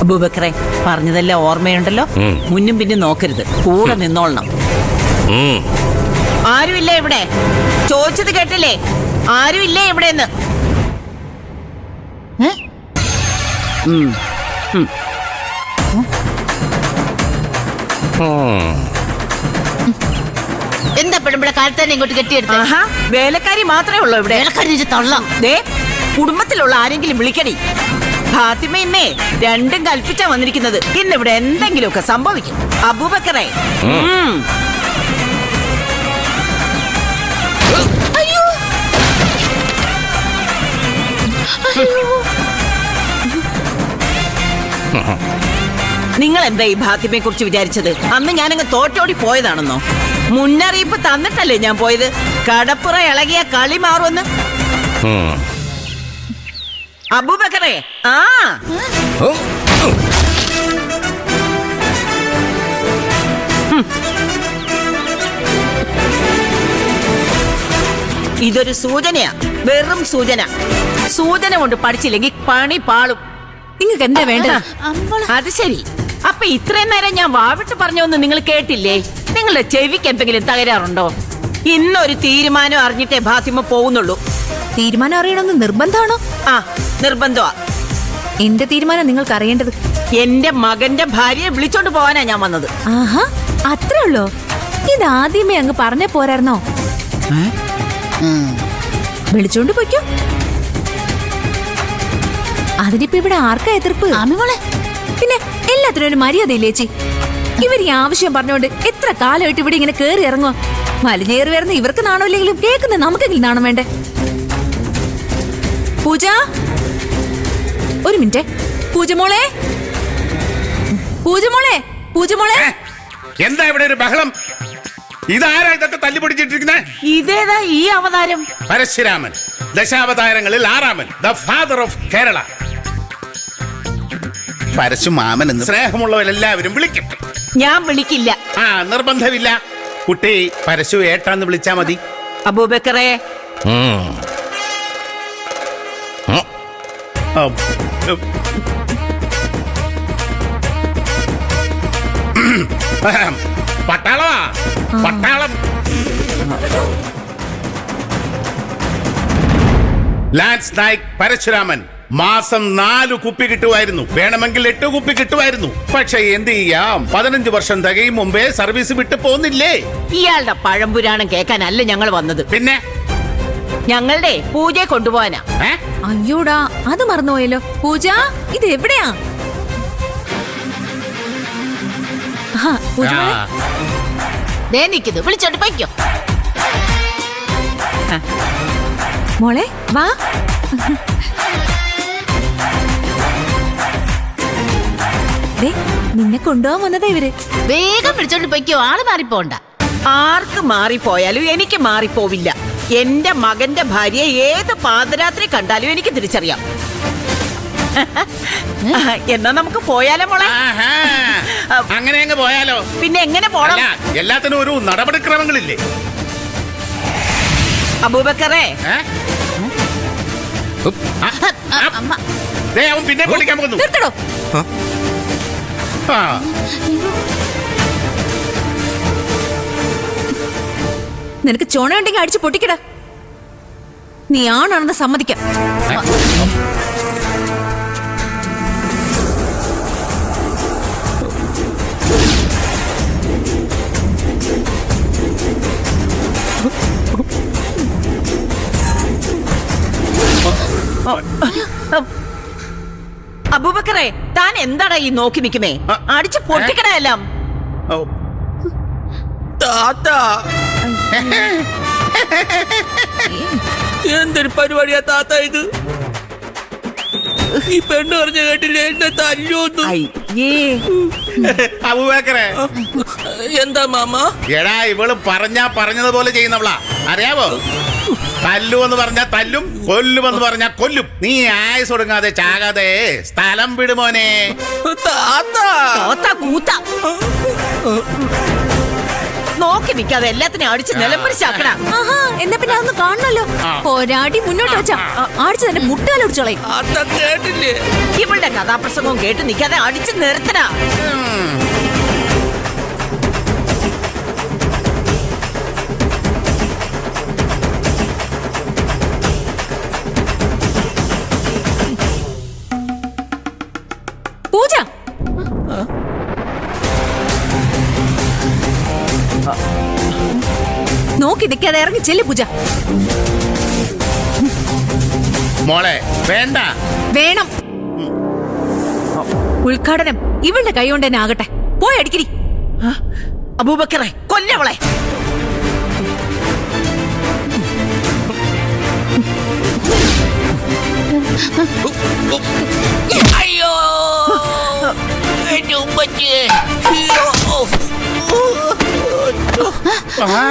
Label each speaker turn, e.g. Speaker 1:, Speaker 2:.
Speaker 1: അബൂബക്കറെ പറഞ്ഞതെല്ലാം ഓർമ്മയുണ്ടല്ലോ. മുന്നും പിന്നും നോക്കരുത്, കൂടെ നിന്നോളണം. ആരുമില്ല ഇവിടെ? ചോദിച്ചത് കേട്ടില്ലേ? ആരുമില്ല ഇവിടെന്ന്?
Speaker 2: എന്താ ഇവിടെ കാലത്ത് തന്നെ ഇങ്ങോട്ട് കെട്ടിയെടുത്ത?
Speaker 1: വേലക്കാരി മാത്രമേ ഉള്ളൂ ഇവിടെ.
Speaker 2: വേലക്കാരി തള്ളാം.
Speaker 1: ദേ, കുടുംബത്തിലുള്ള ആരെങ്കിലും വിളിക്കടി. ഫാത്തിമ ഇന്നേ രണ്ടും കൽപ്പിച്ചാ വന്നിരിക്കുന്നത്. ഇന്നിവിടെ എന്തെങ്കിലുമൊക്കെ സംഭവിക്കും. അബൂബക്കറെ നിങ്ങൾ എന്താ ഈ ഫാത്തിമയെ കുറിച്ച് വിചാരിച്ചത്? അന്ന് ഞാനങ്ങ് തോറ്റോടി പോയതാണെന്നോ? മുന്നറിയിപ്പ് തന്നിട്ടല്ലേ ഞാൻ പോയത്, കടപ്പുറ ഇളകിയ കളി മാറുമെന്ന്. അബൂബക്കറെ ഇതൊരു സൂചനയാ, വെറും സൂചന. സൂചന കൊണ്ട് പഠിച്ചില്ലെങ്കിൽ പണി പാളും.
Speaker 3: നിങ്ങൾക്ക് എന്താ വേണ്ടത്?
Speaker 1: അത് ശരി. അപ്പൊ ഇത്രയും നേരം ഞാൻ വാവിട്ട് പറഞ്ഞൊന്നും നിങ്ങൾ കേട്ടില്ലേ? നിങ്ങളുടെ ചെവിക്ക് എന്തെങ്കിലും തകരാറുണ്ടോ? ഇന്നൊരു തീരുമാനം അറിഞ്ഞിട്ടേ ഫാത്തിമ പോകുന്നുള്ളൂ.
Speaker 3: തീരുമാനം അറിയണമെന്ന് നിർബന്ധമാണോ?
Speaker 1: നിർബന്ധമാ.
Speaker 3: എന്റെ തീരുമാനം നിങ്ങൾക്ക് അറിയേണ്ടത്.
Speaker 1: എന്റെ മകന്റെ ഭാര്യയെ വിളിച്ചോണ്ട് പോവാനാ ഞാൻ വന്നത്.
Speaker 3: ആഹാ, അത്രേ ഉള്ളോ? ഇതാദ്യമേ അങ്ങ് പറഞ്ഞ പോരായിരുന്നോ? വിളിച്ചോണ്ട് പോയിക്കോ. അതിനിപ്പോ ഇവിടെ ആർക്കാ എതിർപ്പ്? പിന്നെ എല്ലാത്തിനും ഒരു മര്യാദയില്ലേ ചേച്ചി? ഇവർ ഈ ആവശ്യം പറഞ്ഞോണ്ട് എത്ര കാലമായിട്ട് ഇവിടെ ഇങ്ങനെ കേറി ഇറങ്ങോ? വലിഞ്ഞേറി വരുന്ന ഇവർക്ക് നാണമില്ലെങ്കിലും കേൾക്കുന്ന നമുക്കെങ്കിലും നാണം വേണ്ടേ? പൂജ, ഒരു മിനിറ്റ്. പൂജമോളെ, പൂജമോളെ, പൂജമോളെ.
Speaker 4: എന്താ ഇവിടെ ഒരു ബഹളം? ഇതാരാ ഇതൊക്കെ തല്ലിപ്പൊടിച്ചിട്ടിരിക്കുന്നേ?
Speaker 1: ഇതേതാ ഈ അവതാരം?
Speaker 4: പരശുരാമൻ, ദശാവതാരങ്ങളിൽ 6-ാമൻ, ദ ഫാദർ ഓഫ് കേരള. പരശുമാമൻ എന്ന് സ്നേഹമുള്ളവരെല്ലാവരും വിളിക്കും.
Speaker 1: ഞാൻ വിളിക്കില്ല.
Speaker 4: നിർബന്ധമില്ല. കുട്ടി പരശു ഏട്ടാന്ന് വിളിച്ചാ മതി.
Speaker 1: അബൂബക്കറെ,
Speaker 4: പട്ടാളമാ, പട്ടാളം. ലാൻസ് നായിക് പരശുരാമൻ മാസം 4 കുപ്പി കിട്ടുമായിരുന്നു. വേണമെങ്കിൽ 8 കുപ്പി കിട്ടുമായിരുന്നു. പക്ഷെ എന്ത് ചെയ്യാം, 15 വർഷം തികയും മുമ്പേ സർവീസ് വിട്ടു പോന്നില്ലേ?
Speaker 1: ഇയാളുടെ പഴംപുരാണം കേൾക്കാനല്ല ഞങ്ങൾ വന്നത്.
Speaker 4: പിന്നെ
Speaker 1: ഞങ്ങളുടെ പൂജയെ കൊണ്ടുപോവാനാ.
Speaker 3: അയ്യോടാ, അത് മറന്നുപോയല്ലോ. പൂജ, ഇത് എവിടെയാ?
Speaker 2: വിളിച്ചോണ്ട് പോയിക്കോ.
Speaker 3: മോളെ വാ. നിന്നെ കൊണ്ടുപോകാൻ വന്നതാ ഇവര്.
Speaker 2: വേഗം വിളിച്ചോണ്ട് പോയിക്കോ, ആള് മാറിപ്പോണ്ട.
Speaker 1: ആർക്ക് മാറിപ്പോയാലും എനിക്ക് മാറിപ്പോവില്ല. എന്റെ മകന്റെ ഭാര്യയെ ഏത് പാതിരാത്രി കണ്ടാലും എനിക്ക് തിരിച്ചറിയാം. എന്നാ നമുക്ക് പോയാലോ മോളെ?
Speaker 4: അങ്ങനെ അങ്ങ് പോയാലോ?
Speaker 1: പിന്നെ എങ്ങനെ പോണം?
Speaker 4: എല്ലാത്തിനും ഒരു നടപടിക്രമങ്ങളില്ലേ?
Speaker 1: അബൂബക്കറെ,
Speaker 4: അവൻ പിന്നെ പൊളിക്കാൻ പോകുന്നു.
Speaker 3: നിർത്തടോ. നിനക്ക് ചോണയുണ്ടെങ്കിൽ അടിച്ച് പൊട്ടിക്കട. നീ ആണാണെന്ന് സമ്മതിക്കാം.
Speaker 1: അബൂബക്കറെ, താൻ എന്താടാ ഈ നോക്കി നിൽക്കുന്നേ? അടിച്ച് പൊട്ടിക്കണയെല്ലാം.
Speaker 5: എന്തൊരു പരിപാടിയാ താത്ത ഇത്? ഈ പെണ്ണ് പറഞ്ഞ കേട്ടില്ലേ എന്നെ തല്ലോന്നു?
Speaker 4: അബൂബക്കറെ,
Speaker 5: എന്താ മാമ?
Speaker 4: എടാ, ഇവള് പറഞ്ഞതുപോലെ ചെയ്യുന്നവളാ, അറിയാവോ? തല്ലുവെന്ന് പറഞ്ഞാ തല്ലും, കൊല്ലുമെന്ന് പറഞ്ഞാ കൊല്ലും. നീ ആയുസ് ഒടുങ്ങാതെ ചാകാതെ സ്ഥലം വിടുമോനെ.
Speaker 1: നോക്കി നിൽക്കാതെ എല്ലാത്തിനും അടിച്ച് നിലംപരിച്ചാക്കണ.
Speaker 3: ആഹാ എന്നാ പിന്നെ അതൊന്ന് കാണണല്ലോ. ഒരാടി മുന്നോട്ട് വെച്ചാ ആടിച്ച് തന്നെ മുട്ടാലൊടിച്ചോളയും.
Speaker 5: താത്ത കേട്ടില്ലേ?
Speaker 1: ഇവളുടെ കഥാപ്രസംഗവും കേട്ട് നിൽക്കാതെ അടിച്ച് നിർത്തണ.
Speaker 3: പൂജ നോക്കി നിൽക്കാതെ ഇറങ്ങി ചെല്ലു പൂജ.
Speaker 4: മോളെ വേണ്ട.
Speaker 3: വേണം. ഉദ്ഘാടനം ഇവളുടെ കൈ കൊണ്ട് തന്നെ ആകട്ടെ. പോയി അടിക്കരി.
Speaker 1: അബൂബക്കറെ കൊല്ലവളെ.
Speaker 5: അയ്യോ എന്റെ ഉമ്മച്ചി.
Speaker 4: ആ